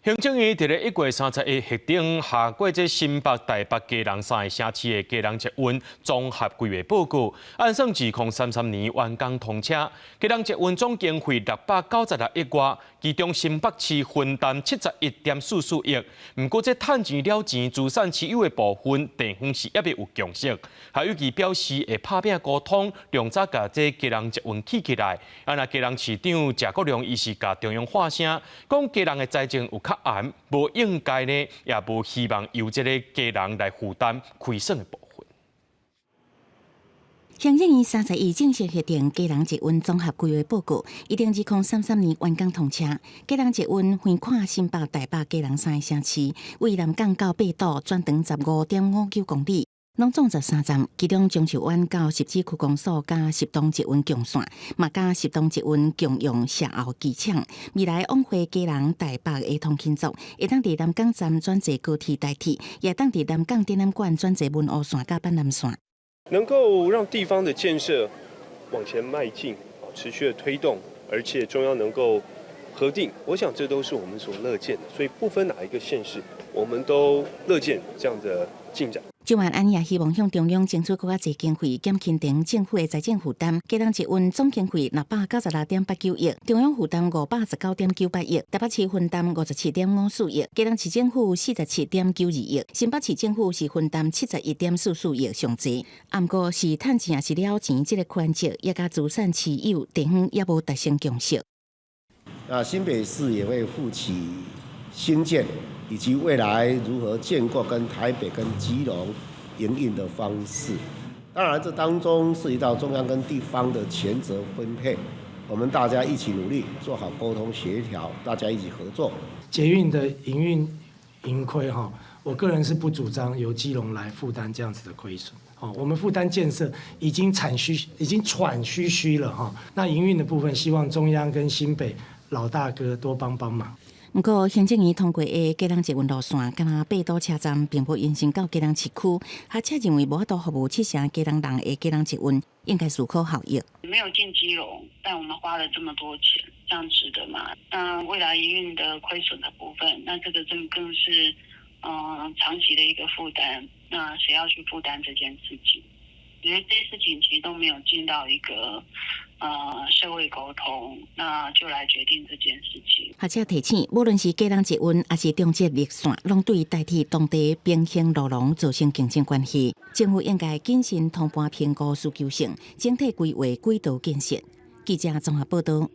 行政院伫咧1月31日定下过这新北、台北基隆三个城市的基隆捷运综合规划报告，按算2033年完工通车。基隆捷运总经费696亿外，其中新北市分担71.44亿。不过这趁钱了钱，自产持有的部分地方是也未有共识。还有其表示会拍拼沟通，量早甲这基隆捷运起来。那基隆市长谢国良伊是甲中央发声，讲基隆的财政有较暗，无应该呢，也无希望由这个基隆来负担亏损的部分。行政院31正式核定基隆捷运综合规划报告，一定2033年完工通车。基隆捷运横跨新北、台北、基隆三个城市，为南港到八堵转长15.59公里。拢总13站，其中中树湾到十指区公所加十东捷运强线，嘛加十东捷运共用社后机场。未来往回基隆、台北的通勤族，会当伫南港站转坐高铁代替，也当伫南港展览馆转坐文湖线甲板南线。能够让地方的建设往前迈进，持续的推动，而且中央能够核定，我想这都是我们所乐见的。所以不分哪一个县市，我们都乐见这样的进展。蒋万安也希望向中央争取更加侪经费，减轻政府的财政负担。基隆捷运总经费696.89亿，中央负担519.98亿，台北市分担57.54亿，基隆市政府47.92亿，新北市政府是分担71.44亿上济。不过是趁钱也是了钱，这个款式也甲资产持有地方也无达成共识。新北市也会负起新建以及未来如何建构跟台北跟基隆营运的方式。当然，这当中涉及到中央跟地方的权责分配，我们大家一起努力，做好沟通协调，大家一起合作。捷运的营运盈亏我个人是不主张由基隆来负担这样子的亏损。我们负担建设已经喘吁吁了那营运的部分，希望中央跟新北老大哥多帮忙。不过，行政院通过的基隆捷运路线，敢若八堵车站并不延伸到基隆市区，学者认为无法度服务7成基隆人的基隆捷运，应该思考效益。没有进基隆，但我们花了这么多钱，这样值得吗？那未来营运的亏损的部分，那这个更是长期的一个负担。那谁要去负担这件事情？我觉得这些事情其实都没有进到一个社会沟通，那就来决定这件事情。学者提醒，无论是基隆捷运还是中捷绿线，拢对代替当地平行路廊造成竞争关系。政府应该谨慎通盘评估需求性，整体规划轨道建设。记者综合报道。